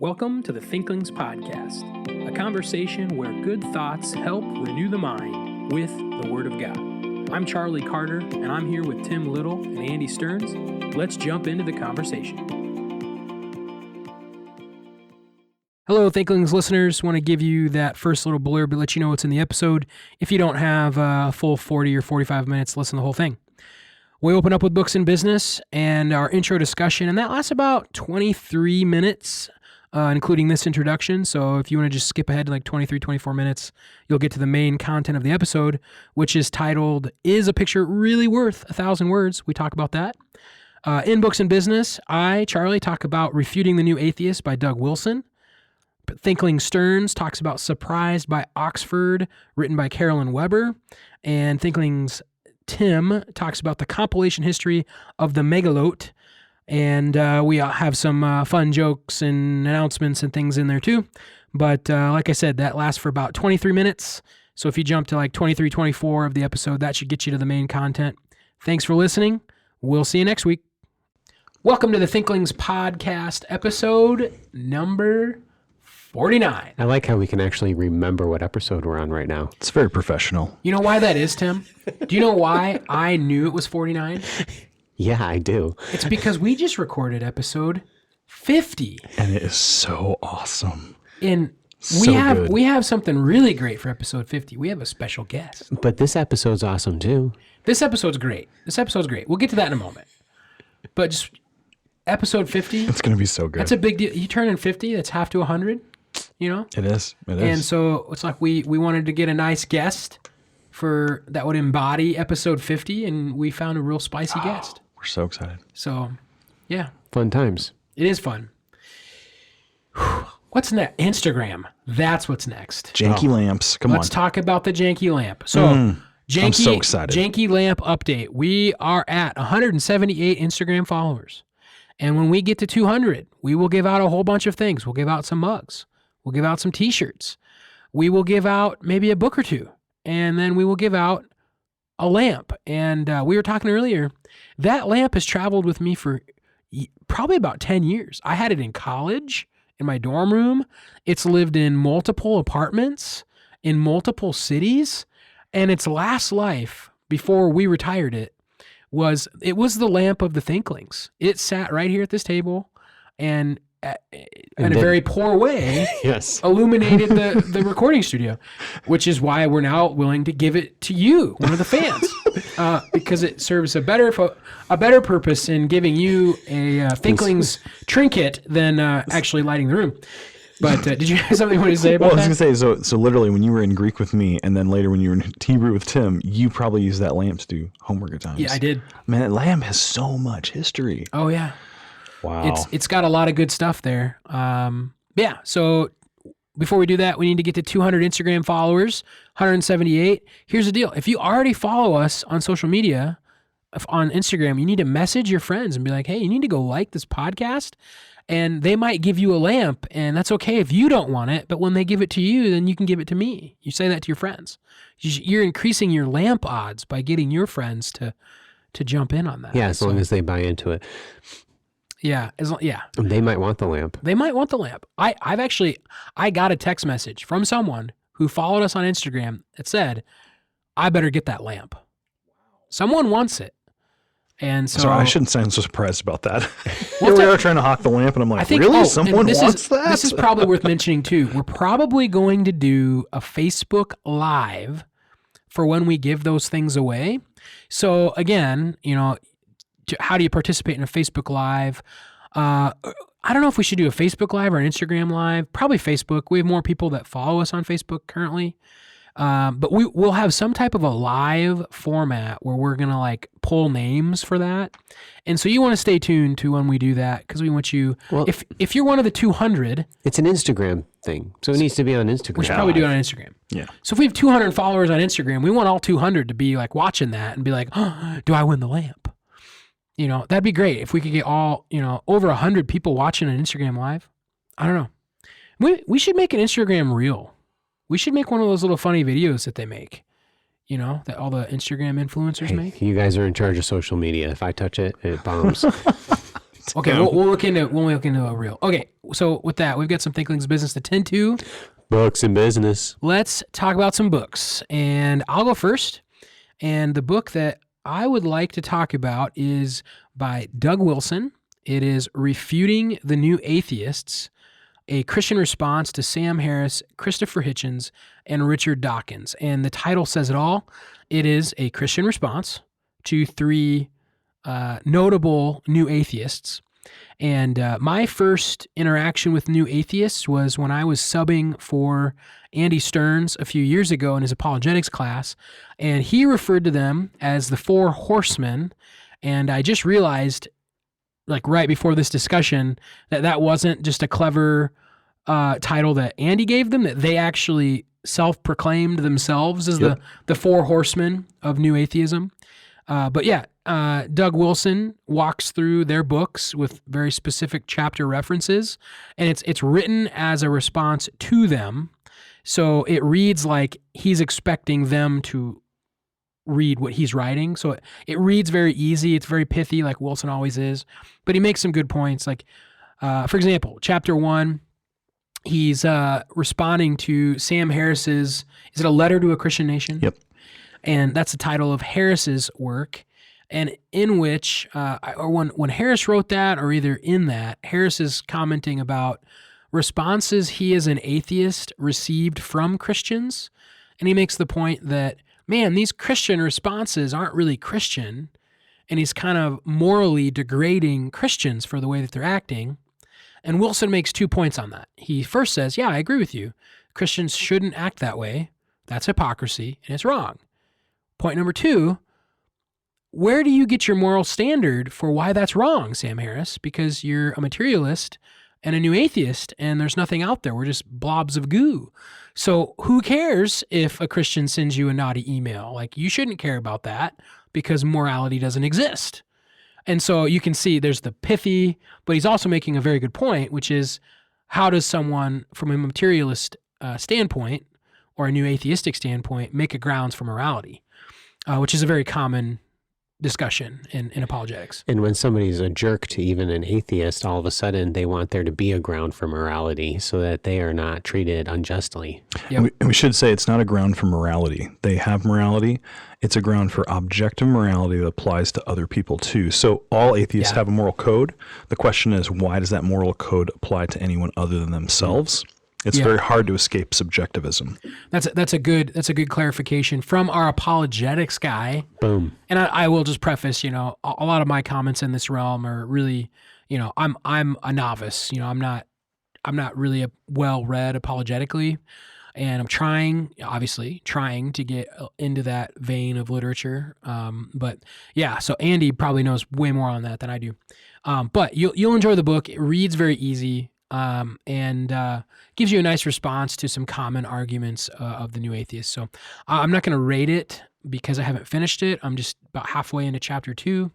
Welcome to the Thinklings podcast, a conversation where good thoughts help renew the mind with the Word of God. I'm Charlie Carter, and I'm here with Tim Little and Andy Stearns. Let's jump into the conversation. Hello, Thinklings listeners. Want to give you that first little blurb to let you know what's in the episode. If you don't have a full 40 or 45 minutes, listen to the whole thing. We open up with books and business and our intro discussion, and that lasts about 23 minutes. Including this introduction. So if you want to just skip ahead to like 23, 24 minutes, you'll get to the main content of the episode, which is titled, Is a Picture Really Worth 1,000 Words? We talk about that. In Books and Business, I, Charlie, talk about Refuting the New Atheist by Doug Wilson. Thinklings Stearns talks about Surprised by Oxford, written by Carolyn Weber. And Thinklings Tim talks about the compilation history of the Megalote. And we have some fun jokes and announcements and things in there too. But like I said, that lasts for about 23 minutes. So if you jump to like 23, 24 of the episode, that should get you to the main content. Thanks for listening. We'll see you next week. Welcome to the Thinklings podcast, episode number 49. I like how we can actually remember what episode we're on right now. It's very professional. You know why that is, Tim? Do you know why I knew it was 49? Yeah, I do. It's because we just recorded episode 50. And it is so awesome. And we have something really great for episode 50. We have a special guest. But this episode's awesome too. This episode's great. We'll get to that in a moment. But just episode 50. It's going to be so good. That's a big deal. You turn in 50, that's half to 100, you know? It is. And so it's like we wanted to get a nice guest for that would embody episode 50, and we found a real spicy guest. We're so excited. So, yeah. Fun times. It is fun. What's next? Instagram. That's what's next. Janky lamps. Come on. Let's talk about the janky lamp. So, I'm so excited. Janky lamp update. We are at 178 Instagram followers. And when we get to 200, we will give out a whole bunch of things. We'll give out some mugs. We'll give out some t-shirts. We will give out maybe a book or two. And then we will give out a lamp. And we were talking earlier, that lamp has traveled with me for probably about 10 years. I had it in college, in my dorm room. It's lived in multiple apartments, in multiple cities. And its last life, before we retired it was the lamp of the Thinklings. It sat right here at this table and in a very poor way, yes, illuminated the recording studio, which is why we're now willing to give it to you, one of the fans, because it serves a better purpose in giving you a Thinklings trinket than actually lighting the room. But did you have something you wanted to say about that? Well, I was going to say, so literally when you were in Greek with me and then later when you were in Hebrew with Tim, you probably used that lamp to do homework at times. Yeah, I did. Man, that lamp has so much history. Oh, yeah. Wow. It's got a lot of good stuff there. Yeah, so before we do that, we need to get to 200 Instagram followers, 178. Here's the deal. If you already follow us on social media, on Instagram, you need to message your friends and be like, hey, you need to go like this podcast. And they might give you a lamp, and that's okay if you don't want it. But when they give it to you, then you can give it to me. You say that to your friends. You're increasing your lamp odds by getting your friends to jump in on that. Yeah, as long as they buy into it. Yeah, They might want the lamp. They might want the lamp. I got a text message from someone who followed us on Instagram that said, I better get that lamp. Someone wants it. And so Sorry, I shouldn't sound so surprised about that. Here we are trying to hawk the lamp, and I'm like, really? Someone wants that? This is probably worth mentioning too. We're probably going to do a Facebook Live for when we give those things away. So again, how do you participate in a Facebook Live? I don't know if we should do a Facebook Live or an Instagram Live. Probably Facebook. We have more people that follow us on Facebook currently. But we'll have some type of a live format where we're going to like pull names for that. And so you want to stay tuned to when we do that because we want you, if you're one of the 200. It's an Instagram thing. So it needs to be on Instagram. We should probably do it on Instagram. Yeah. So if we have 200 followers on Instagram, we want all 200 to be like watching that and be like, oh, do I win the lamp? That'd be great if we could get all, over 100 people watching an Instagram Live. I don't know. We should make an Instagram reel. We should make one of those little funny videos that they make, that all the Instagram influencers make. You guys are in charge of social media. If I touch it, it bombs. Okay, we'll look into a reel. Okay, so with that, we've got some Thinklings business to tend to. Books and business. Let's talk about some books, and I'll go first. And the book that I would like to talk about is by Doug Wilson. It is Refuting the New Atheists, a Christian response to Sam Harris, Christopher Hitchens, and Richard Dawkins. And the title says it all. It is a Christian response to three notable new atheists. And my first interaction with new atheists was when I was subbing for Andy Stearns a few years ago in his apologetics class, and he referred to them as the Four Horsemen. And I just realized, like right before this discussion, that wasn't just a clever title that Andy gave them, that they actually self-proclaimed themselves as the Four Horsemen of New Atheism. But yeah, Doug Wilson walks through their books with very specific chapter references, and it's written as a response to them. So it reads like he's expecting them to read what he's writing. So it reads very easy. It's very pithy, like Wilson always is. But he makes some good points. Like, for example, chapter 1, he's responding to Sam Harris's, is it A Letter to a Christian Nation? Yep. And that's the title of Harris's work. And in which, or when Harris wrote that, or either in that, Harris is commenting about responses he as an atheist received from Christians. And he makes the point that, man, these Christian responses aren't really Christian. And he's kind of morally degrading Christians for the way that they're acting. And Wilson makes 2 points on that. He first says, yeah, I agree with you. Christians shouldn't act that way. That's hypocrisy, and it's wrong. Point number 2, where do you get your moral standard for why that's wrong, Sam Harris? Because you're a materialist and a new atheist, and there's nothing out there. We're just blobs of goo. So who cares if a Christian sends you a naughty email? Like, you shouldn't care about that because morality doesn't exist. And so you can see there's the pithy, but he's also making a very good point, which is how does someone from a materialist standpoint or a new atheistic standpoint make a grounds for morality, which is a very common discussion in apologetics. And when somebody's a jerk to even an atheist, all of a sudden they want there to be a ground for morality so that they are not treated unjustly. Yep. And we should say it's not a ground for morality. They have morality. It's a ground for objective morality that applies to other people too. So all atheists have a moral code. The question is, why does that moral code apply to anyone other than themselves? It's very hard to escape subjectivism. That's a good clarification from our apologetics guy. Boom. And I will just preface, a lot of my comments in this realm are really, I'm a novice. I'm not really a well-read apologetically, and I'm obviously trying to get into that vein of literature. But yeah, so Andy probably knows way more on that than I do. But you'll enjoy the book. It reads very easy. And gives you a nice response to some common arguments of the new atheists. So I'm not going to rate it because I haven't finished it. I'm just about halfway into chapter 2,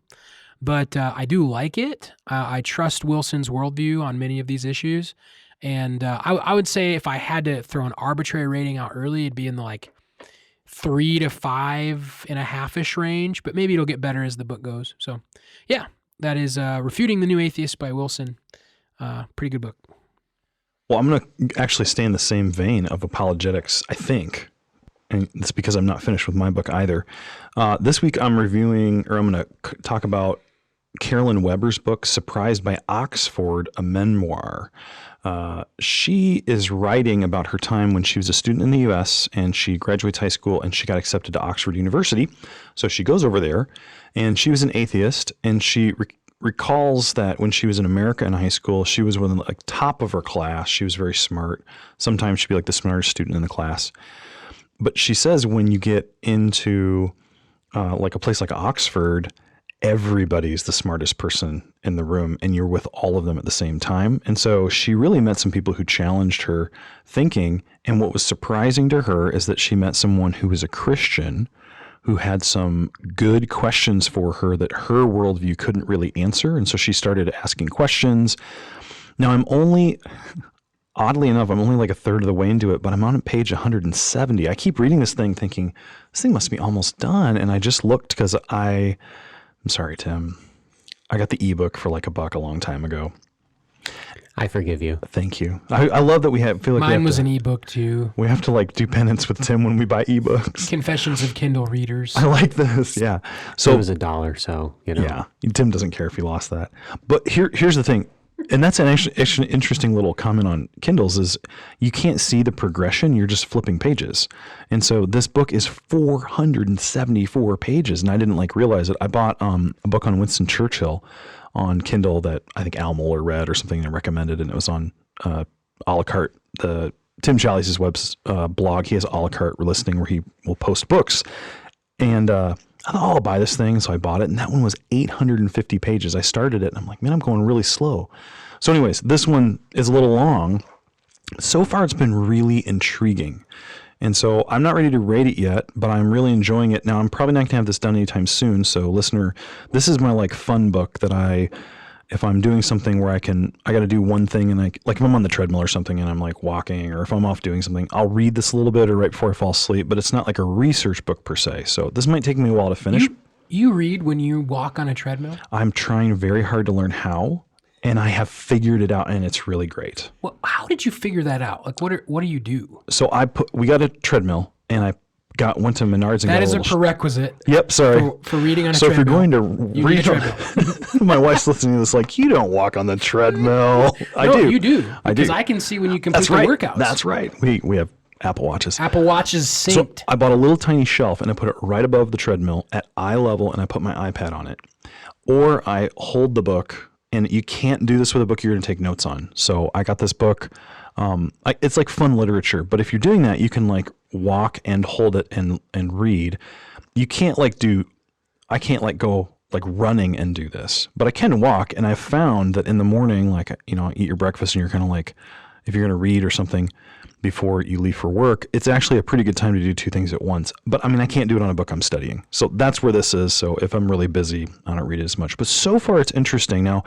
but I do like it. I trust Wilson's worldview on many of these issues. And I would say if I had to throw an arbitrary rating out early, it'd be in the 3 to 5.5-ish range, but maybe it'll get better as the book goes. So yeah, that is Refuting the New Atheists by Wilson. Pretty good book. Well, I'm going to actually stay in the same vein of apologetics, I think. And it's because I'm not finished with my book either. This week I'm going to talk about Carolyn Weber's book, Surprised by Oxford, a memoir. She is writing about her time when she was a student in the U.S. and she graduates high school and she got accepted to Oxford University. So she goes over there and she was an atheist, and she recalls that when she was in America in high school, she was one of the top of her class. She was very smart. Sometimes she'd be the smartest student in the class. But she says when you get into a place like Oxford, everybody's the smartest person in the room, and you're with all of them at the same time. And so she really met some people who challenged her thinking. And what was surprising to her is that she met someone who was a Christian who had some good questions for her that her worldview couldn't really answer. And so she started asking questions. Now oddly enough, I'm only a third of the way into it, but I'm on page 170. I keep reading this thing thinking, this thing must be almost done. And I just looked because I'm sorry, Tim. I got the ebook for like $1 a long time ago. I forgive you. Thank you. I love that we feel like Mine was an ebook too. we have to like do penance with Tim when we buy ebooks. Confessions of Kindle Readers. I like this. Yeah. So So it was $1, so you know. yeah, Tim doesn't care if he lost that. But here's the thing, and that's an actually interesting little comment on Kindles is you can't see the progression. You're just flipping pages, and so this book is 474 pages, and I didn't like realize it. I bought a book on Winston Churchill on Kindle that I think Al Mohler read or something and recommended, and it was on a la carte. The Tim Challies' blog, he has a la carte listening where he will post books, and I thought, I'll buy this thing, so I bought it, and that one was 850 pages. I started it, and I'm like, man, I'm going really slow. So anyways, this one is a little long. So far, it's been really intriguing. And so I'm not ready to rate it yet, but I'm really enjoying it. Now, I'm probably not going to have this done anytime soon. So listener, this is my like fun book that if I'm doing something where I got to do one thing and like if I'm on the treadmill or something and I'm like walking, or if I'm off doing something, I'll read this a little bit or right before I fall asleep, but it's not like a research book per se. So this might take me a while to finish. You read when you walk on a treadmill? I'm trying very hard to learn how, and I have figured it out, and it's really great. Well, how did you figure that out? Like, what do you do? So we got a treadmill, and I went to Menards and That got is a a little. prerequisite Yep, sorry. for reading on a So if you're treadmill. going to You need read, a treadmill. my wife's listening to this like, you don't walk on the treadmill. I No, do. you do. I Because do. I can see when you complete That's right. the workouts. That's right. We have Apple Watches. Apple Watch is So synced. I bought a little tiny shelf and I put it right above the treadmill at eye level, and I put my iPad on it. Or I hold the book, and you can't do this with a book you're going to take notes on. So I got this book. It's like fun literature, but if you're doing that, you can like walk and hold it and read. You can't I can't like go like running and do this, but I can walk. And I found that in the morning, like, eat your breakfast and you're kind of like, if you're going to read or something before you leave for work, it's actually a pretty good time to do two things at once. But I mean, I can't do it on a book I'm studying. So that's where this is. So if I'm really busy, I don't read it as much. But so far it's interesting. Now,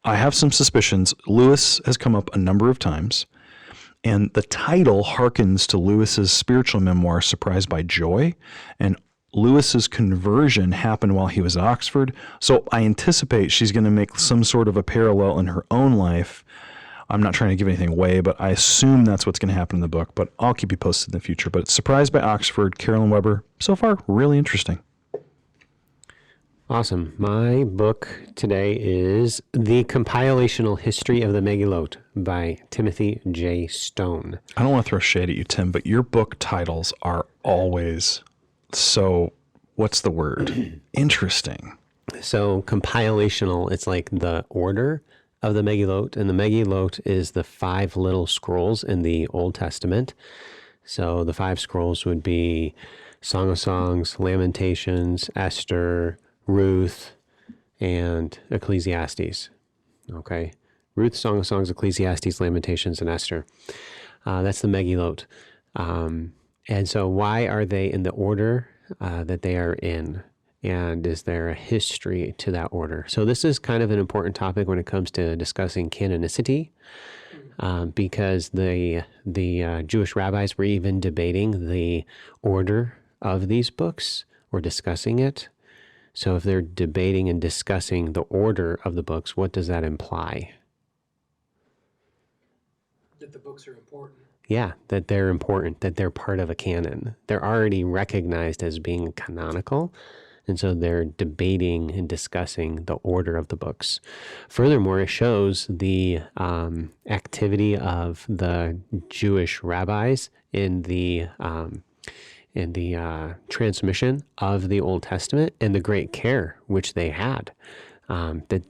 I have some suspicions. Lewis has come up a number of times, and the title harkens to Lewis's spiritual memoir, Surprised by Joy. And Lewis's conversion happened while he was at Oxford. So I anticipate she's going to make some sort of a parallel in her own life. I'm not trying to give anything away, but I assume that's what's going to happen in the book, but I'll keep you posted in the future. But Surprised by Oxford, Carolyn Weber, so far, really interesting. Awesome. My book today is The Compilational History of the Megillot by Timothy J. Stone. I don't want to throw shade at you, Tim, but your book titles are always so, what's the word? Interesting. So compilational, it's like the order of the Megillot, and the Megillot is the 5 little scrolls in the Old Testament. So the 5 scrolls would be Song of Songs, Lamentations, Esther, Ruth, and Ecclesiastes. Okay. Ruth, Song of Songs, Ecclesiastes, Lamentations, and Esther. That's the Megillot. And so why are they in the order that they are in? And is there a history to that order? So this is kind of an important topic when it comes to discussing canonicity, because the Jewish rabbis were even debating the order of these books or discussing it. So if they're debating and discussing the order of the books, what does that imply? That the books are important. Yeah, that they're important, that they're part of a canon. They're already recognized as being canonical, and so they're debating and discussing the order of the books. Furthermore, it shows the activity of the Jewish rabbis in the transmission of the Old Testament, and the great care which they had. That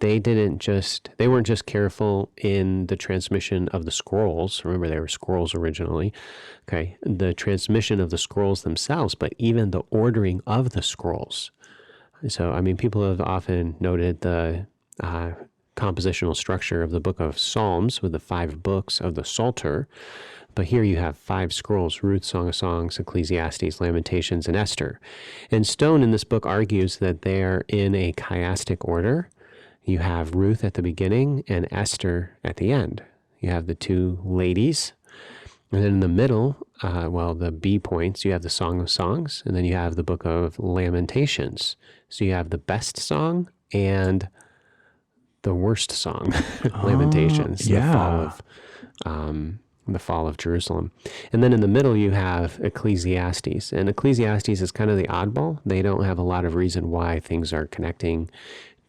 they weren't just careful in the transmission of the scrolls. Remember, they were scrolls originally. Okay, the transmission of the scrolls themselves, but even the ordering of the scrolls. So, I mean, people have often noted the compositional structure of the book of Psalms with the 5 books of the Psalter. But here you have 5 scrolls: Ruth, Song of Songs, Ecclesiastes, Lamentations, and Esther. And Stone in this book argues that they are in a chiastic order. You have Ruth at the beginning and Esther at the end. You have the 2 ladies. And then in the middle, the B points, you have the Song of Songs, and then you have the book of Lamentations. So you have the best song and the worst song, Lamentations, yeah. the fall of Jerusalem. And then in the middle, you have Ecclesiastes. And Ecclesiastes is kind of the oddball. They don't have a lot of reason why things are connecting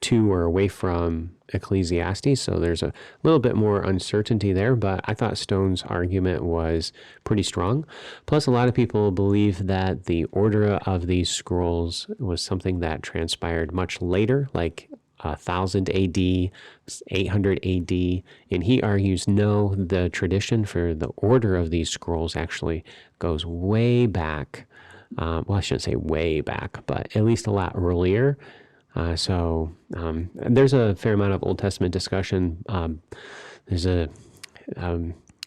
to or away from Ecclesiastes. So there's a little bit more uncertainty there, but I thought Stone's argument was pretty strong. Plus, a lot of people believe that the order of these scrolls was something that transpired much later, like 1000 AD, 800 AD, and he argues no, the tradition for the order of these scrolls actually goes way back. Well, I shouldn't say way back, but at least a lot earlier. So there's a fair amount of Old Testament discussion. There's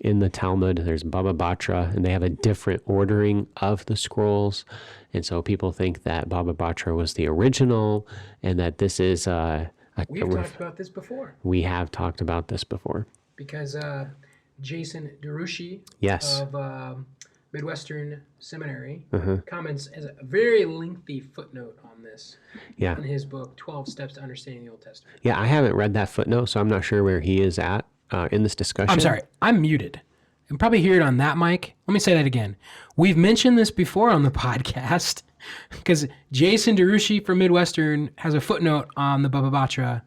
in the Talmud, there's Baba Batra, and they have a different ordering of the scrolls. And so people think that Baba Batra was the original and that this is We've talked about this before. We have talked about this before. Because Jason DeRushi Yes. of Midwestern Seminary comments as a very lengthy footnote on this Yeah. in his book, 12 Steps to Understanding the Old Testament. Yeah, I haven't read that footnote, so I'm not sure where he is at in this discussion. I'm sorry, I'm muted. You can probably hear it on that mic. Let me say that again. We've mentioned this before on the podcast because Jason DeRushi from Midwestern has a footnote on the Baba Batra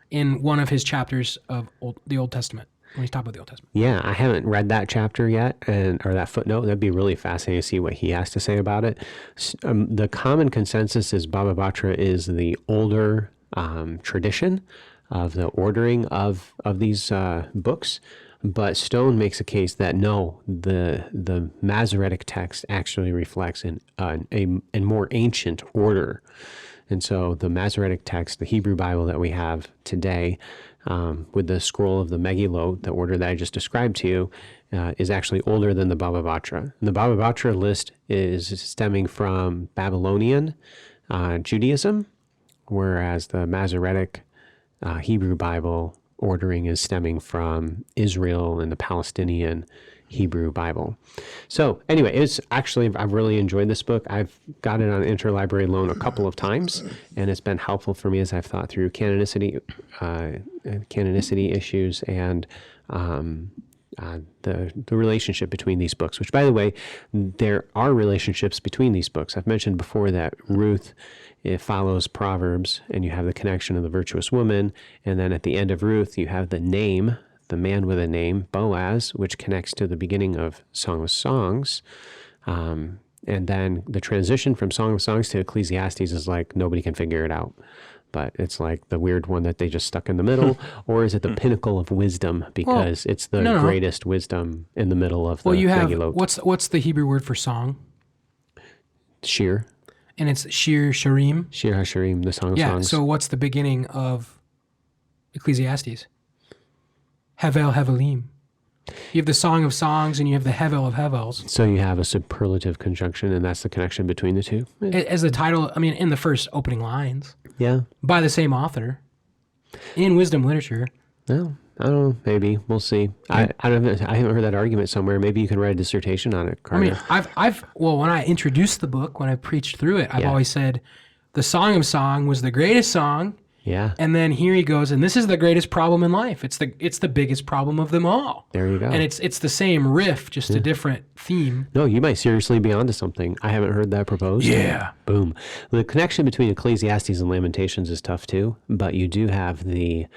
in one of his chapters of the Old Testament, when he's talking about the Old Testament. Yeah, I haven't read that chapter yet, or that footnote. That'd be really fascinating to see what he has to say about it. The common consensus is Baba Batra is the older tradition of the ordering of these books, but Stone makes a case that no, the Masoretic text actually reflects a more ancient order. And so the Masoretic text, the Hebrew Bible that we have today, with the scroll of the Megillot, the order that I just described to you, is actually older than the Baba Batra. And the Baba Batra list is stemming from Babylonian Judaism, whereas the Masoretic Hebrew Bible ordering is stemming from Israel and the Palestinian Hebrew Bible. So anyway, I've really enjoyed this book. I've got it on interlibrary loan a couple of times, and it's been helpful for me as I've thought through canonicity issues and the relationship between these books, which, by the way, there are relationships between these books. I've mentioned before that Ruth, it follows Proverbs, and you have the connection of the virtuous woman, and then at the end of Ruth, you have the name, the man with a name, Boaz, which connects to the beginning of Song of Songs. And then the transition from Song of Songs to Ecclesiastes is like nobody can figure it out. But it's like the weird one that they just stuck in the middle, or is it the pinnacle of wisdom because it's the greatest wisdom in the middle of the Megillot? What's the Hebrew word for song? Shir. And it's Shir Sharim. Shir HaShirim, the Song of Songs. So what's the beginning of Ecclesiastes? Hevel Hevelim. You have the Song of Songs and you have the Hevel of Hevels. So you have a superlative conjunction, and that's the connection between the two? As the title, I mean, in the first opening lines. Yeah. By the same author. In wisdom literature. No, I don't know. Maybe. We'll see. I haven't heard that argument somewhere. Maybe you can write a dissertation on it, Carter. I mean, when I introduced the book, when I preached through it, I've always said the Song of Song was the greatest song. Yeah. And then here he goes, and this is the greatest problem in life. It's the biggest problem of them all. There you go. And it's the same riff, just a different theme. No, you might seriously be onto something. I haven't heard that proposed. Yeah. Boom. The connection between Ecclesiastes and Lamentations is tough too, but you do have the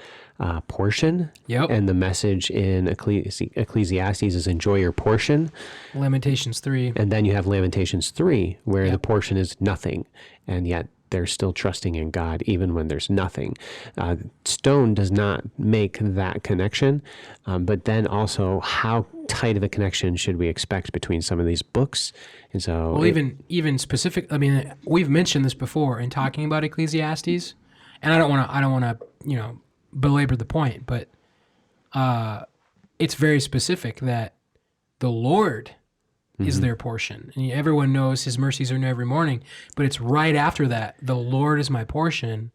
portion. Yep. And the message in Ecclesiastes is enjoy your portion. Lamentations 3. And then you have Lamentations 3, where the portion is nothing, and yet they're still trusting in God even when there's nothing. Stone does not make that connection, but then also how tight of a connection should we expect between some of these books? And so, well, even specific. I mean, we've mentioned this before in talking about Ecclesiastes, and I don't want to belabor the point, but it's very specific that the Lord is their portion. And everyone knows his mercies are new every morning, but it's right after that, the Lord is my portion,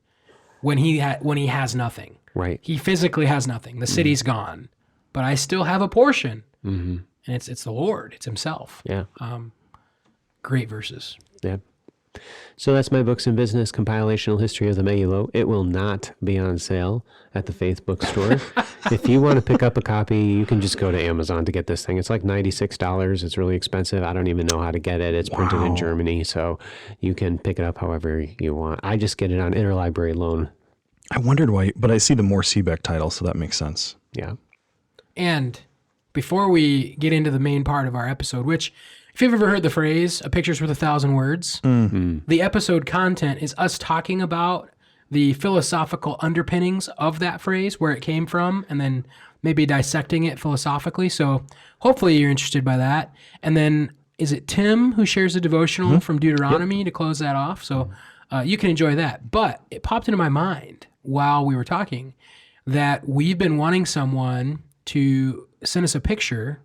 when he has nothing. Right. He physically has nothing. The city's gone, but I still have a portion. And it's the Lord. It's himself. Yeah. Great verses. Yeah. So that's my Books in Business compilational history of the Megilot. It will not be on sale at the Faith Bookstore. If you want to pick up a copy, you can just go to Amazon to get this thing. It's like $96. It's really expensive. I don't even know how to get it. It's printed in Germany, so you can pick it up however you want. I just get it on interlibrary loan. I wondered why, but I see the Moore Seebeck title, so that makes sense. Yeah. And before we get into the main part of our episode, which, if you've ever heard the phrase, a picture's worth 1,000 words, the episode content is us talking about the philosophical underpinnings of that phrase, where it came from, and then maybe dissecting it philosophically. So hopefully you're interested by that. And then is it Tim who shares a devotional from Deuteronomy to close that off? So you can enjoy that. But it popped into my mind while we were talking that we've been wanting someone to send us a picture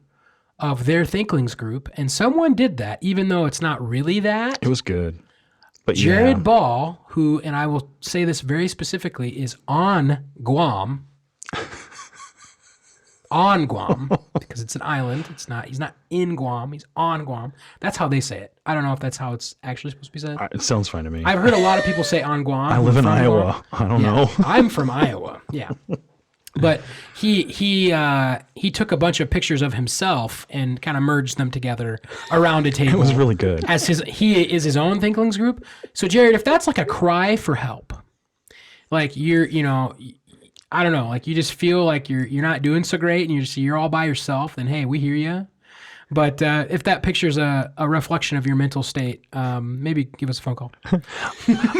of their Thinklings group, and someone did that, even though it's not really that. It was good. But Jared Ball, who, and I will say this very specifically, is on Guam. On Guam, because it's an island. He's not in Guam, he's on Guam. That's how they say it. I don't know if that's how it's actually supposed to be said. It sounds fine to me. I've heard a lot of people say on Guam. I live in Iowa. Guam. I don't know. I'm from Iowa. Yeah. But he took a bunch of pictures of himself and kind of merged them together around a table. It was really good. As he is his own Thinklings group. So Jared, if that's like a cry for help, like I don't know, like you just feel like you're not doing so great and you're all by yourself, then hey, we hear you. But if that picture's a reflection of your mental state, maybe give us a phone call.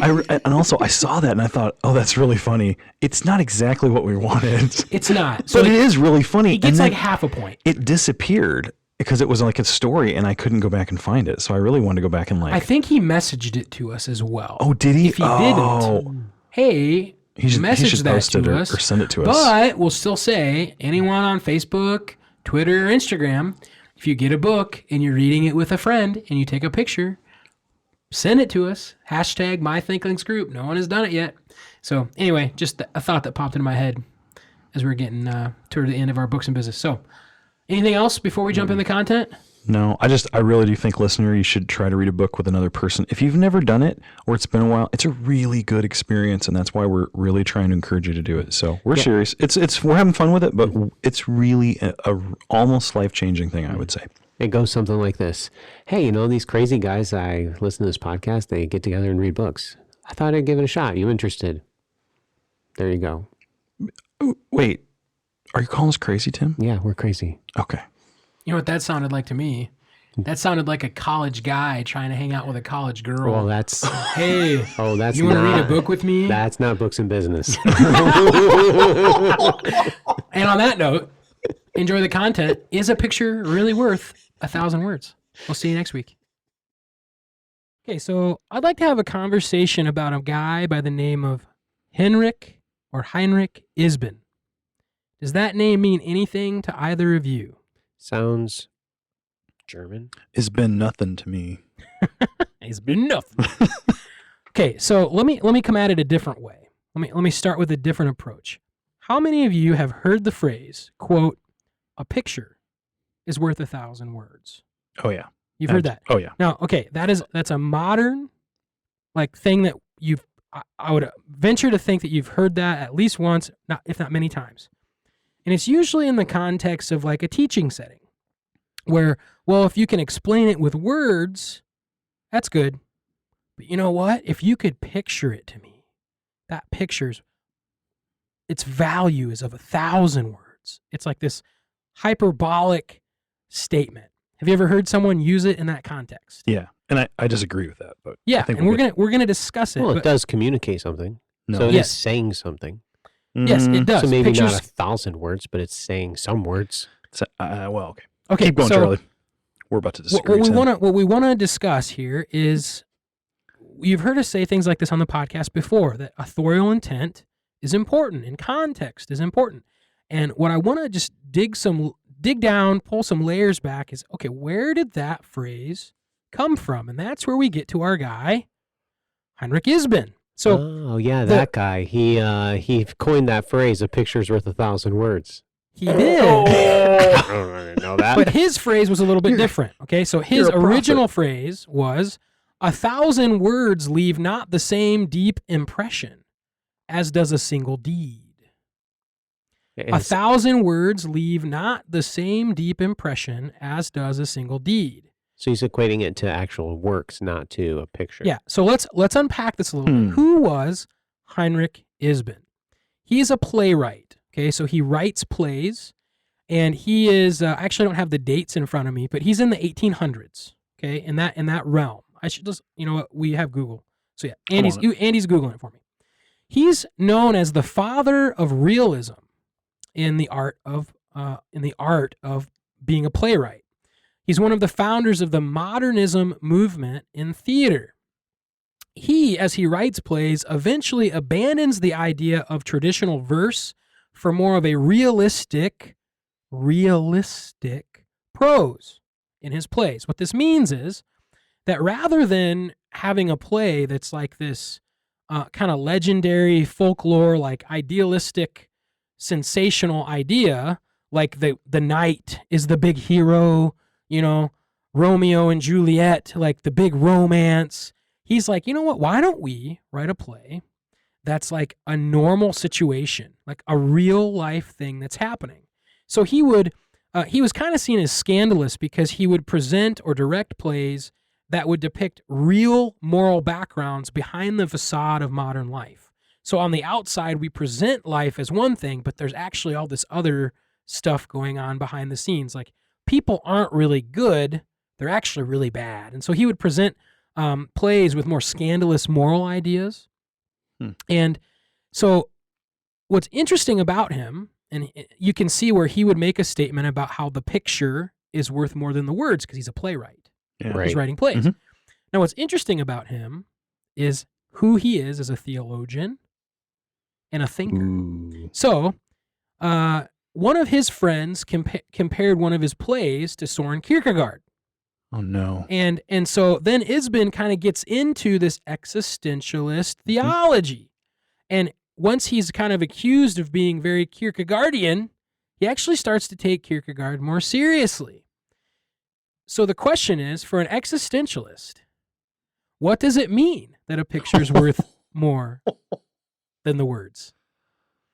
And also, I saw that and I thought, oh, that's really funny. It's not exactly what we wanted. It's not. So but it is really funny. It gets like half a point. It disappeared because it was like a story and I couldn't go back and find it. So I really wanted to go back and I think he messaged it to us as well. Oh, did he? If he didn't, hey, message that to us. Or send it to us. But we'll still say, anyone on Facebook, Twitter, or Instagram, if you get a book and you're reading it with a friend and you take a picture, send it to us. Hashtag #MyThinklingsGroup. No one has done it yet. So anyway, just a thought that popped into my head as we're getting toward the end of our Books in Business. So anything else before we jump into content? No, I really do think, listener, you should try to read a book with another person. If you've never done it or it's been a while, it's a really good experience, and that's why we're really trying to encourage you to do it. So we're serious. We're having fun with it, but it's really a almost life-changing thing, I would say. It goes something like this. Hey, these crazy guys, I listen to this podcast, they get together and read books. I thought I'd give it a shot. You interested? There you go. Wait, are you calling us crazy, Tim? Yeah, we're crazy. Okay. You know what that sounded like to me? That sounded like a college guy trying to hang out with a college girl. Well, that's... Hey, oh, that's you want to read a book with me? That's not Books in Business. And on that note, enjoy the content. Is a picture really worth 1,000 words? We'll see you next week. Okay, so I'd like to have a conversation about a guy by the name of Heinrich Isben. Does that name mean anything to either of you? Sounds German. It's been nothing to me. It's been nothing. Okay, so let me come at it a different way. Let me start with a different approach. How many of you have heard the phrase, quote, a picture is worth 1,000 words? Oh yeah. You've heard that? Oh yeah. Now, okay, that's a modern thing that I would venture to think that you've heard that at least once, if not many times. And it's usually in the context of like a teaching setting where, well, if you can explain it with words, that's good. But you know what? If you could picture it to me, that its value is of 1,000 words. It's like this hyperbolic statement. Have you ever heard someone use it in that context? Yeah. And I disagree with that, but yeah, I think and we're gonna discuss it. Well, it does communicate something. No. So it is saying something. Yes, it does. So maybe Pictures, not 1,000 words, but it's saying some words. Well, okay. Okay, Keep going, so Charlie. We're about to disagree. What we want to discuss here is, you've heard us say things like this on the podcast before, that authorial intent is important and context is important. And what I want to just dig down, pull some layers back is, okay, where did that phrase come from? And that's where we get to our guy, Heinrich Isben. So, oh yeah, that guy. He coined that phrase, a picture's worth 1,000 words. He did. I didn't know that. But his phrase was a little bit different. Okay, so his original phrase was, 1,000 words leave not the same deep impression as does a single deed. And 1,000 words leave not the same deep impression as does a single deed. so he's equating it to actual works, not to a picture. Yeah, so let's unpack this a little bit. Who was Heinrich Isben? He's a playwright. Okay, so he writes plays, and he is. I actually don't have the dates in front of me, but he's in the 1800s. Okay, in that realm. I should just, you know what, we have Google. So yeah, Andy's googling it for me. He's known as the father of realism in the art of being a playwright. He's one of the founders of the modernism movement in theater. He, as he writes plays, eventually abandons the idea of traditional verse for more of a realistic prose in his plays. What this means is that rather than having a play that's like this kind of legendary folklore, like idealistic, sensational idea, like the knight is the big hero, you know, Romeo and Juliet, like the big romance. He's like, you know what? Why don't we write a play that's like a normal situation, like a real life thing that's happening? So he was kind of seen as scandalous because he would present or direct plays that would depict real moral backgrounds behind the facade of modern life. So on the outside, we present life as one thing, but there's actually all this other stuff going on behind the scenes. Like, people aren't really good, they're actually really bad. And so he would present plays with more scandalous moral ideas. And so what's interesting about him, and you can see where he would make a statement about how the picture is worth more than the words because he's a playwright. Yeah. Right. He's writing plays. Now, what's interesting about him is who he is as a theologian and a thinker. Ooh. So, one of his friends compared one of his plays to Soren Kierkegaard. Oh no. And so then Isben kind of gets into this existentialist theology. And once he's kind of accused of being very Kierkegaardian, he actually starts to take Kierkegaard more seriously. So the question is, for an existentialist, what does it mean that a picture is worth more than the words?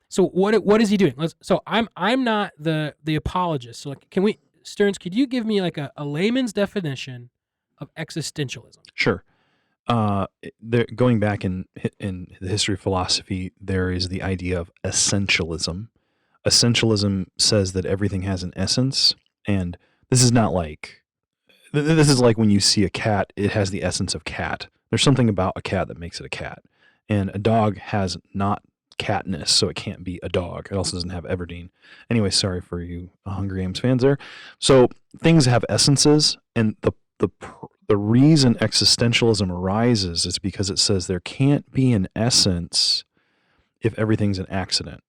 So what is he doing? So I'm not the apologist. So can we, Stearns, could you give me like a layman's definition of existentialism? Sure. Going back in the history of philosophy, there is the idea of essentialism. Essentialism says that everything has an essence, and this is not like, this is like when you see a cat, it has the essence of cat. There's something about a cat that makes it a cat, and a dog has not catness, so it can't be a dog. It also doesn't have Everdeen. Anyway, sorry for you Hunger Games fans there. So things have essences, and the reason existentialism arises is because it says there can't be an essence if everything's an accident.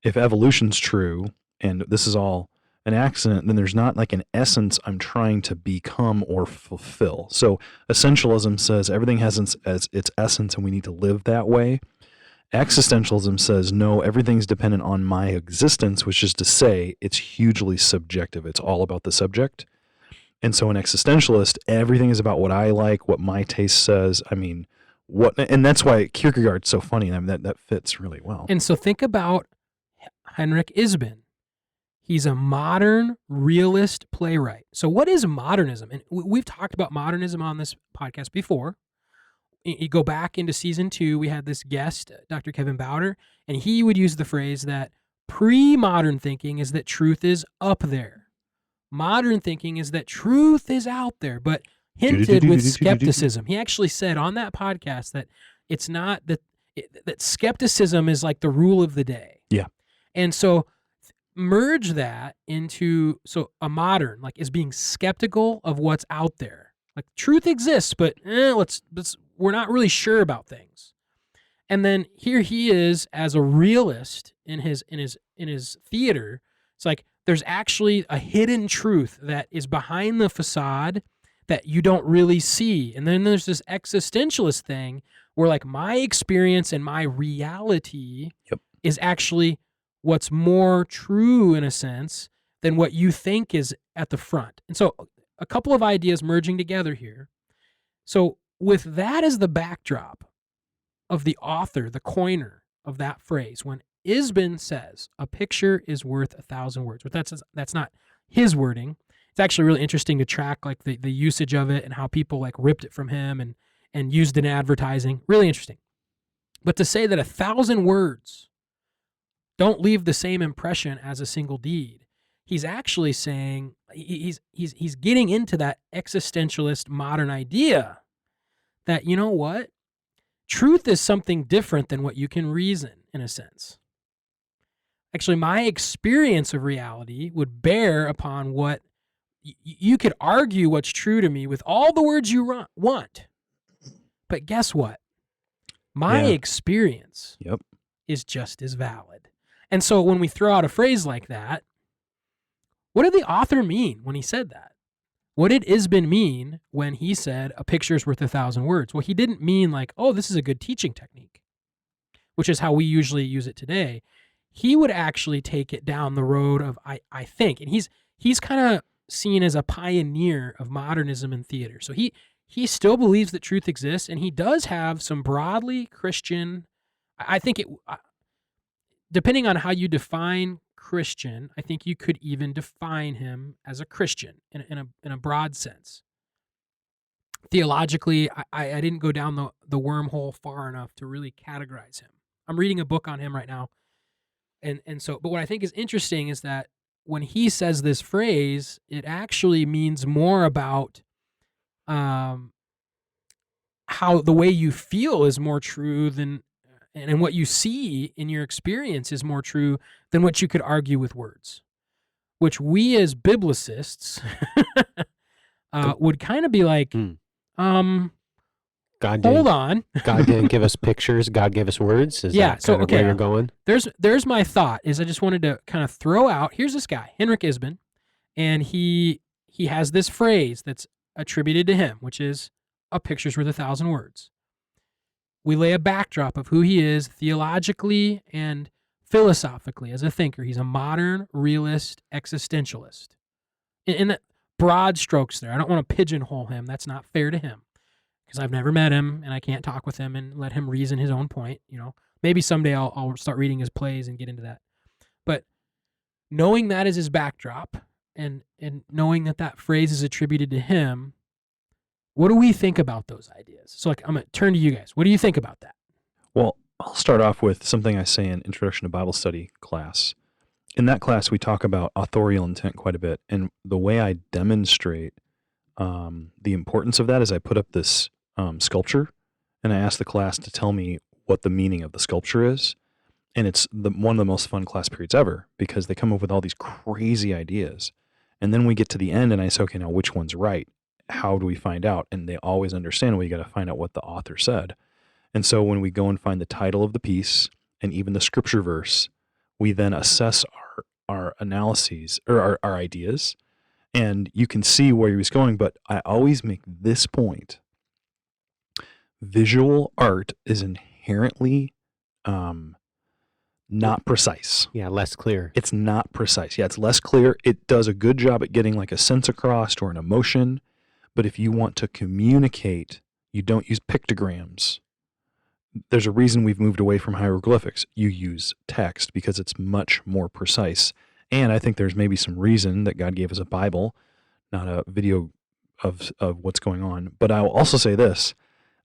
If evolution's true, and this is all an accident, then there's not like an essence I'm trying to become or fulfill. So essentialism says everything has its essence and we need to live that way. Existentialism says, no, everything's dependent on my existence, which is to say it's hugely subjective. It's all about the subject. And so an existentialist, everything is about what I like, what my taste says. I mean, and that's why Kierkegaard's so funny. I mean, that fits really well. And so think about Heinrich Isben. He's a modern realist playwright. So what is modernism? And we've talked about modernism on this podcast before. You go back into season 2, we had this guest, Dr. Kevin Bowder, and he would use the phrase that pre-modern thinking is that truth is up there. Modern thinking is that truth is out there, but hinted with skepticism. He actually said on that podcast that it's not that skepticism is like the rule of the day. Yeah. And so merge that into a modern, like, is being skeptical of what's out there. Like, truth exists, but we're not really sure about things. And then here he is as a realist in his theater. It's like there's actually a hidden truth that is behind the facade that you don't really see. And then there's this existentialist thing where, like, my experience and my reality is actually what's more true in a sense than what you think is at the front. And so a couple of ideas merging together here. So with that as the backdrop of the author, the coiner of that phrase, when Isbin says a picture is worth 1,000 words, but that's not his wording. It's actually really interesting to track like the usage of it and how people like ripped it from him and used it in advertising. Really interesting. But to say that 1,000 words don't leave the same impression as a single deed, he's actually saying he's getting into that existentialist modern idea that, you know what? Truth is something different than what you can reason, in a sense. Actually, my experience of reality would bear upon what you could argue what's true to me with all the words you want. But guess what? My experience is just as valid. And so when we throw out a phrase like that, what did the author mean when he said that? What did Isbin mean when he said a picture is worth 1,000 words? Well, he didn't mean like, oh, this is a good teaching technique, which is how we usually use it today. He would actually take it down the road of, I think, and he's kind of seen as a pioneer of modernism in theater. So he still believes that truth exists, and he does have some broadly Christian, I think depending on how you define Christian, I think you could even define him as a Christian in a broad sense. Theologically, I didn't go down the wormhole far enough to really categorize him. I'm reading a book on him right now. And so, but what I think is interesting is that when he says this phrase, it actually means more about how the way you feel is more true than, and what you see in your experience is more true than what you could argue with words, which we as biblicists would kind of be like, hold on. God didn't give us pictures. God gave us words. Is that kind of where you're going? There's my thought is I just wanted to kind of throw out, here's this guy, Henrik Isbin, and he has this phrase that's attributed to him, which is a picture's worth 1,000 words. We lay a backdrop of who he is theologically and philosophically as a thinker. He's a modern realist existentialist. In the broad strokes there, I don't want to pigeonhole him. That's not fair to him because I've never met him and I can't talk with him and let him reason his own point. You know, maybe someday I'll start reading his plays and get into that. But knowing that as his backdrop and knowing that phrase is attributed to him, what do we think about those ideas? So like, I'm going to turn to you guys. What do you think about that? Well, I'll start off with something I say in Introduction to Bible Study class. In that class, we talk about authorial intent quite a bit. And the way I demonstrate the importance of that is I put up this sculpture and I ask the class to tell me what the meaning of the sculpture is. And it's one of the most fun class periods ever because they come up with all these crazy ideas. And then we get to the end and I say, okay, now which one's right? How do we find out? And they always understand, well, you got to find out what the author said. And so when we go and find the title of the piece and even the scripture verse, we then assess our analyses or our ideas. And you can see where he was going, but I always make this point. Visual art is inherently not precise. Yeah, less clear. It's not precise. Yeah, it's less clear. It does a good job at getting like a sense across or an emotion. But if you want to communicate, you don't use pictograms. There's a reason we've moved away from hieroglyphics. You use text because it's much more precise. And I think there's maybe some reason that God gave us a Bible, not a video of what's going on. But I will also say this.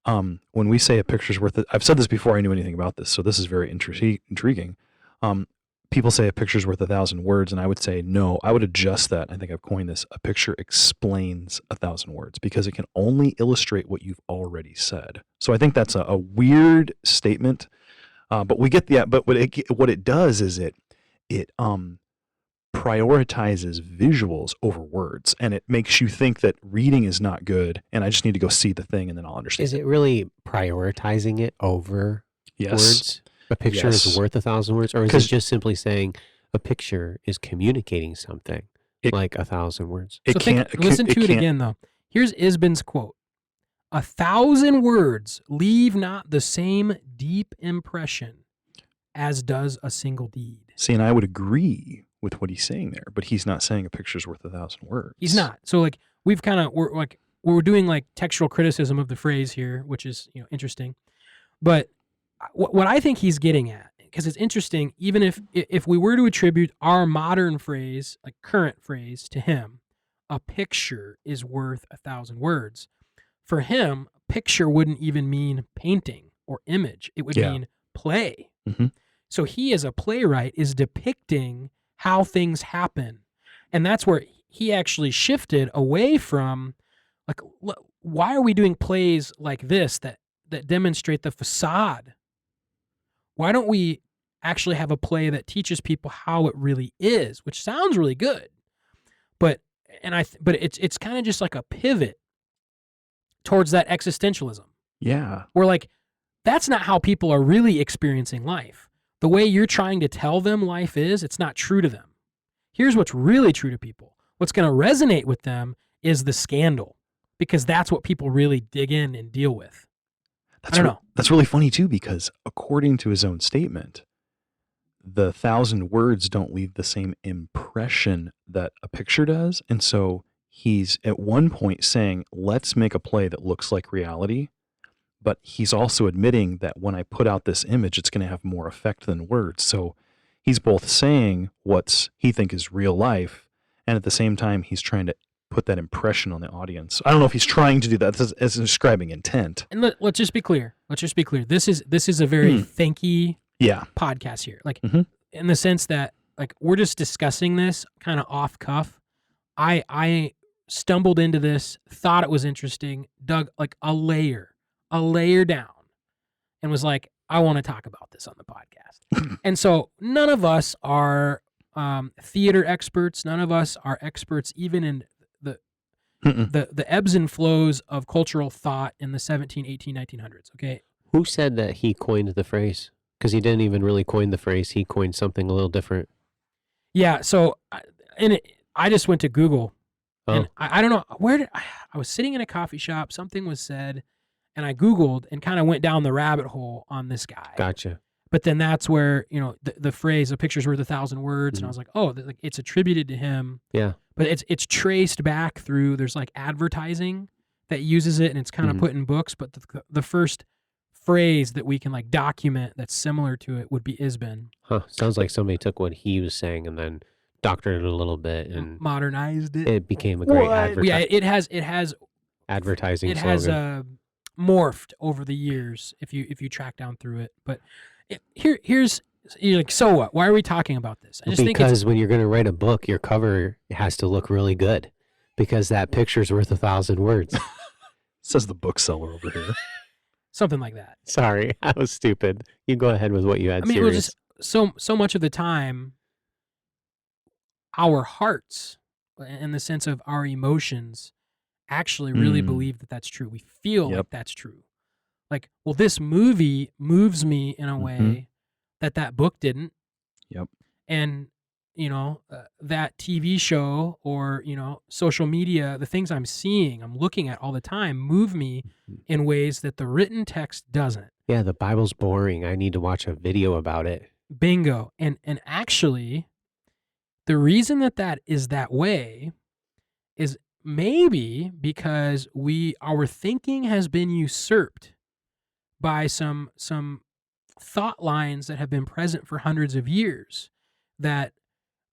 When we say a picture's worth it, I've said this before I knew anything about this, so this is very intriguing. People say a picture's worth 1,000 words, and I would say no. I would adjust that. I think I've coined this. A picture explains 1,000 words because it can only illustrate what you've already said. So I think that's a weird statement, but we get the. But what it does is it prioritizes visuals over words, and it makes you think that reading is not good, and I just need to go see the thing, and then I'll understand. Is it really prioritizing it over words? A picture is worth 1,000 words, or is it just simply saying a picture is communicating something like 1,000 words? Listen to it again, though. Here's Isbin's quote: 1,000 words leave not the same deep impression as does a single deed. See, and I would agree with what he's saying there, but he's not saying a picture's worth 1,000 words. He's not. So like we're like we're doing like textual criticism of the phrase here, which is interesting. But what I think he's getting at, because it's interesting, even if we were to attribute our modern phrase, like current phrase, to him, a picture is worth 1,000 words. For him, picture wouldn't even mean painting or image. It would mean play. Mm-hmm. So he, as a playwright, is depicting how things happen. And that's where he actually shifted away from, like, why are we doing plays like this that demonstrate the facade? Why don't we actually have a play that teaches people how it really is, which sounds really good. But it's kind of just like a pivot towards that existentialism. Yeah. Where like that's not how people are really experiencing life. The way you're trying to tell them life is, it's not true to them. Here's what's really true to people. What's going to resonate with them is the scandal, because that's what people really dig in and deal with. I don't know. That's really funny too, because according to his own statement, the 1,000 words don't leave the same impression that a picture does. And so he's at one point saying, let's make a play that looks like reality. But he's also admitting that when I put out this image, it's going to have more effect than words. So he's both saying what's he think is real life, and at the same time, he's trying to put that impression on the audience. I don't know if he's trying to do that as describing intent. And let's just be clear. This is a very thanky podcast here. Like in the sense that like we're just discussing this kind of off cuff. I stumbled into this, thought it was interesting, dug like a layer down, and was like, I want to talk about this on the podcast. And so none of us are theater experts. None of us are experts even in the ebbs and flows of cultural thought in the 17, 18, 1900s. Okay. Who said that he coined the phrase? Because he didn't even really coin the phrase. He coined something a little different. Yeah. So I just went to Google, and I don't know I was sitting in a coffee shop. Something was said, and I Googled and kind of went down the rabbit hole on this guy. Gotcha. But then that's where, the phrase, a picture's worth 1,000 words. And I was like, oh, it's attributed to him. Yeah. But it's traced back through, there's like advertising that uses it, and it's kind of put in books. But the first phrase that we can like document that's similar to it would be "isbeen." Huh. Sounds like somebody took what he was saying and then doctored it a little bit and modernized it. It became a great advertising. Yeah, it has advertising. It slogan. has morphed over the years if you track down through it. But here's you're like, so what? Why are we talking about this? I just think because when you're going to write a book, your cover has to look really good, because that picture's worth 1,000 words. Says the bookseller over here. Something like that. Sorry, I was stupid. You go ahead with what you had. I mean, it was just so much of the time, our hearts, in the sense of our emotions, actually really believe that that's true. We feel like that's true. Like, well, this movie moves me in a way that book didn't. Yep. And, that TV show or, social media, the things I'm seeing, I'm looking at all the time, move me in ways that the written text doesn't. Yeah, the Bible's boring. I need to watch a video about it. Bingo. And actually, the reason that is that way is maybe because our thinking has been usurped by some thought lines that have been present for hundreds of years, that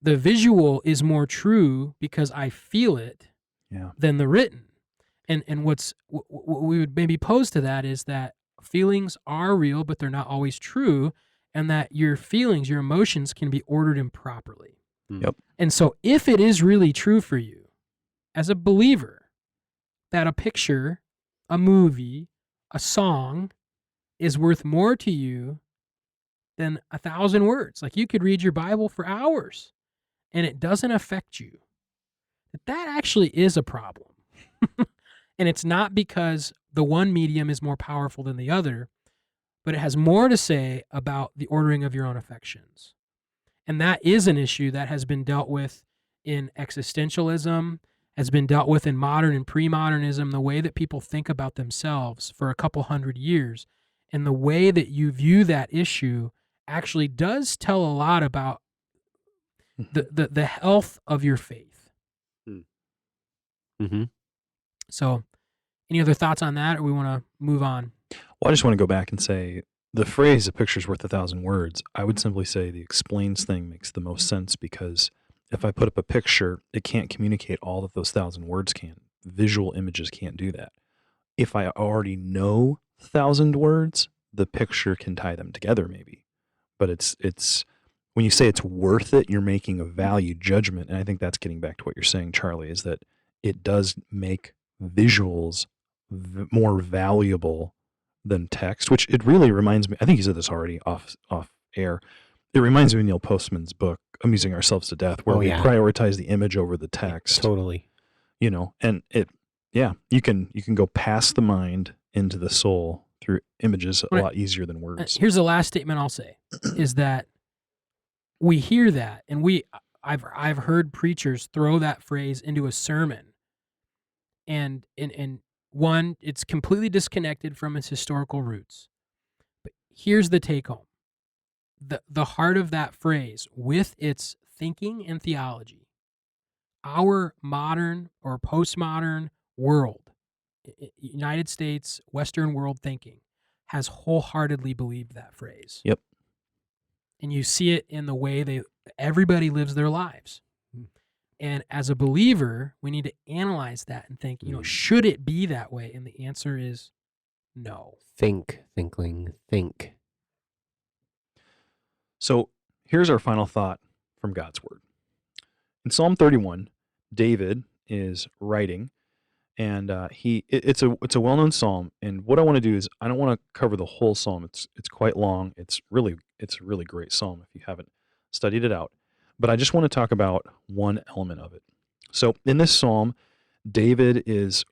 the visual is more true because I feel it than the written. And what we would maybe pose to that is that feelings are real, but they're not always true, and that your feelings, your emotions can be ordered improperly. Yep. And so if it is really true for you as a believer that a picture, a movie, a song is worth more to you than 1,000 words, like you could read your Bible for hours and it doesn't affect you, that actually is a problem. And it's not because the one medium is more powerful than the other, but it has more to say about the ordering of your own affections. And that is an issue that has been dealt with in existentialism, has been dealt with in modern and pre-modernism, the way that people think about themselves for a couple hundred years. And the way that you view that issue actually does tell a lot about the health of your faith. Mm-hmm. So Any other thoughts on that, or we want to move on? Well, I just want to go back and say the phrase "a picture's worth 1,000 words." I would simply say the explains thing makes the most sense, because if I put up a picture, it can't communicate all that those 1,000 words can. Visual images can't do that. If I already know 1,000 words, the picture can tie them together maybe. But it's when you say it's worth it, you're making a value judgment, and I think that's getting back to what you're saying, Charlie, is that it does make visuals more valuable than text, which it really reminds me. I think you said this already off air. It reminds me of Neil Postman's book, Amusing Ourselves to Death, where we prioritize the image over the text. Totally. And you can go past the mind into the soul through images a lot easier than words. Here's the last statement I'll say is that we hear that, and I've heard preachers throw that phrase into a sermon, and one, it's completely disconnected from its historical roots. But here's the take home. The heart of that phrase, with its thinking and theology, our modern or postmodern world, United States, Western world thinking, has wholeheartedly believed that phrase. Yep. And you see it in the way everybody lives their lives. And as a believer, we need to analyze that and think, should it be that way? And the answer is no. Thinkling, think. So here's our final thought from God's Word. In Psalm 31, David is writing, and it's a well-known psalm. And what I want to do is, I don't want to cover the whole psalm. It's quite long. It's a really great psalm if you haven't studied it out. But I just want to talk about one element of it. So in this psalm, David is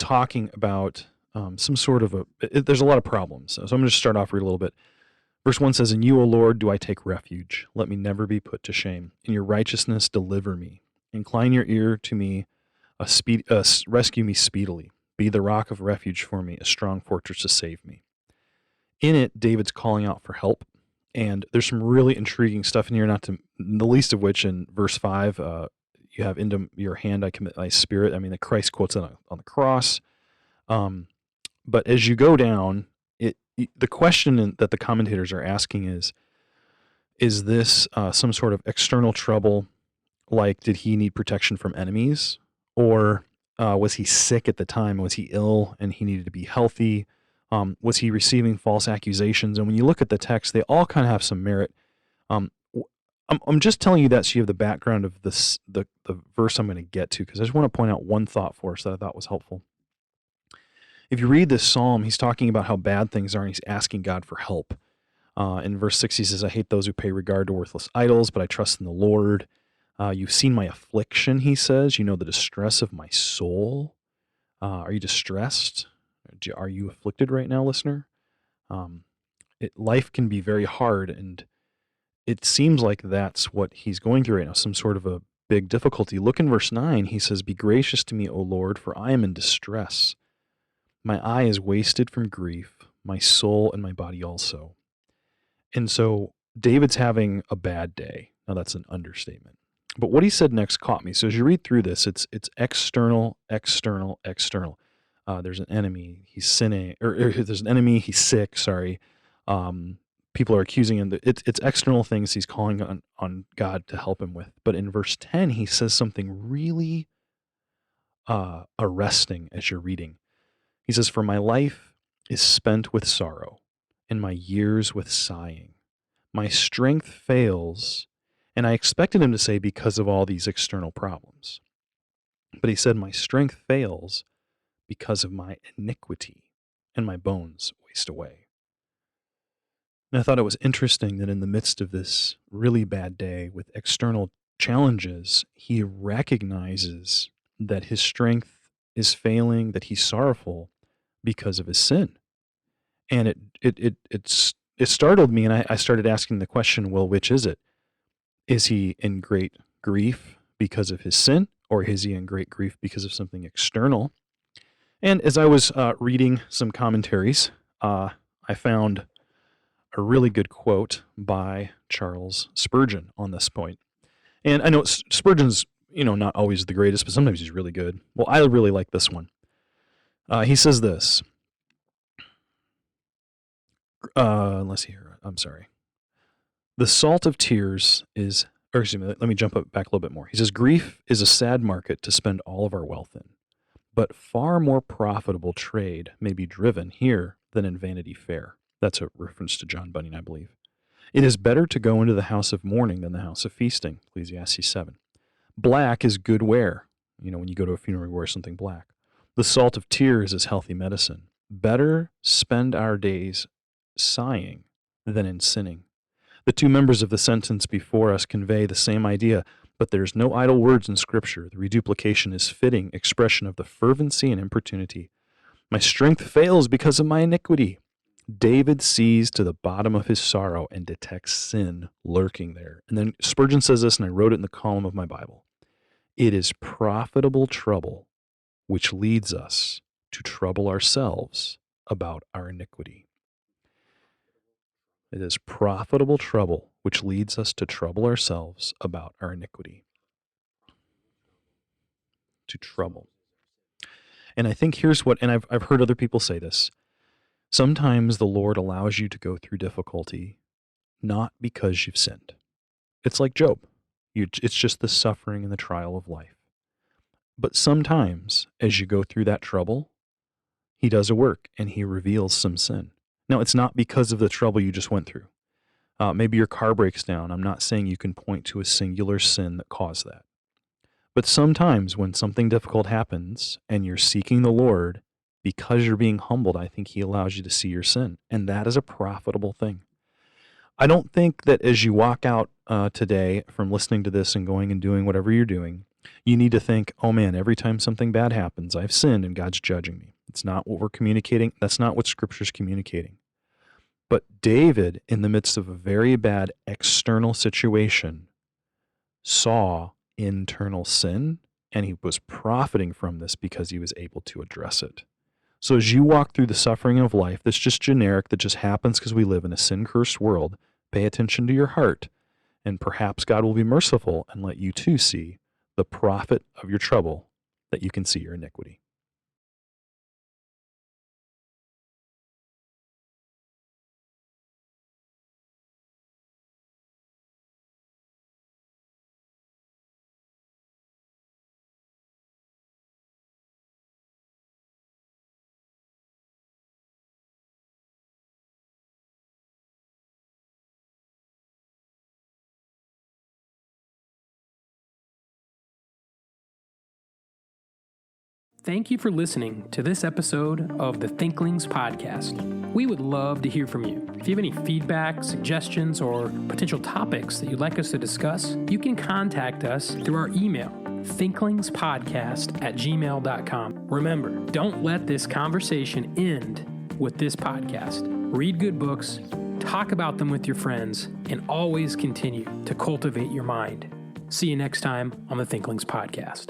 talking about some sort of there's a lot of problems. So I'm going to just start off, read a little bit. Verse 1 says, "In you, O Lord, do I take refuge. Let me never be put to shame. In your righteousness, deliver me. Incline your ear to me, rescue me speedily. Be the rock of refuge for me, a strong fortress to save me." In it, David's calling out for help. And there's some really intriguing stuff in here, not to the least of which in verse 5, you have, "Into your hand I commit my spirit." I mean, that Christ quotes it on the cross. But as you go down, the question that the commentators are asking is this some sort of external trouble? Like, did he need protection from enemies? Or was he sick at the time? Was he ill and he needed to be healthy? Was he receiving false accusations? And when you look at the text, they all kind of have some merit. I'm just telling you that so you have the background of the verse I'm going to get to, because I just want to point out one thought for us that I thought was helpful. If you read this psalm, he's talking about how bad things are, and he's asking God for help. In verse 6, he says, "I hate those who pay regard to worthless idols, but I trust in the Lord. You've seen my affliction," he says. "You know the distress of my soul." Are you distressed? Are you afflicted right now, listener? Life can be very hard, and it seems like that's what he's going through right now, some sort of a big difficulty. Look in verse 9. He says, "Be gracious to me, O Lord, for I am in distress. My eye is wasted from grief, my soul and my body also." And so David's having a bad day. Now that's an understatement. But what he said next caught me. So as you read through this, it's external. There's an enemy, he's sinning, or there's an enemy, he's sick, sorry. People are accusing him. It's external things he's calling on God to help him with. But in verse 10, he says something really arresting as you're reading. He says, "For my life is spent with sorrow, and my years with sighing. My strength fails." And I expected him to say, because of all these external problems. But he said, "My strength fails because of my iniquity, and my bones waste away." And I thought it was interesting that in the midst of this really bad day with external challenges, he recognizes that his strength is failing, that he's sorrowful because of his sin. And it startled me, and I started asking the question, well, which is it? Is he in great grief because of his sin, or is he in great grief because of something external? And as I was reading some commentaries, I found a really good quote by Charles Spurgeon on this point. And I know Spurgeon's, not always the greatest, but sometimes he's really good. Well, I really like this one. He says this. Let's see here. I'm sorry. The salt of tears is, or excuse me, let me jump back a little bit more. He says, grief is a sad market to spend all of our wealth in, but far more profitable trade may be driven here than in Vanity Fair. That's a reference to John Bunyan, I believe. It is better to go into the house of mourning than the house of feasting, Ecclesiastes 7. Black is good wear. When you go to a funeral, you wear something black. The salt of tears is healthy medicine. Better spend our days sighing than in sinning. The two members of the sentence before us convey the same idea, but there is no idle words in Scripture. The reduplication is fitting expression of the fervency and importunity. My strength fails because of my iniquity. David sees to the bottom of his sorrow and detects sin lurking there. And then Spurgeon says this, and I wrote it in the column of my Bible. It is profitable trouble which leads us to trouble ourselves about our iniquity. It is profitable trouble which leads us to trouble ourselves about our iniquity. To trouble. And I think here's what, and I've heard other people say this. Sometimes the Lord allows you to go through difficulty not because you've sinned. It's like Job. It's just the suffering and the trial of life. But sometimes, as you go through that trouble, he does a work and he reveals some sin. Now, it's not because of the trouble you just went through. Maybe your car breaks down. I'm not saying you can point to a singular sin that caused that. But sometimes when something difficult happens and you're seeking the Lord, because you're being humbled, I think he allows you to see your sin. And that is a profitable thing. I don't think that as you walk out today from listening to this and going and doing whatever you're doing, you need to think, oh man, every time something bad happens, I've sinned and God's judging me. It's not what we're communicating. That's not what Scripture's communicating. But David, in the midst of a very bad external situation, saw internal sin, and he was profiting from this because he was able to address it. So as you walk through the suffering of life that's just generic, that just happens because we live in a sin-cursed world, pay attention to your heart, and perhaps God will be merciful and let you too see the profit of your trouble, that you can see your iniquity. Thank you for listening to this episode of the Thinklings podcast. We would love to hear from you. If you have any feedback, suggestions, or potential topics that you'd like us to discuss, you can contact us through our email, thinklingspodcast@gmail.com. Remember, don't let this conversation end with this podcast. Read good books, talk about them with your friends, and always continue to cultivate your mind. See you next time on the Thinklings podcast.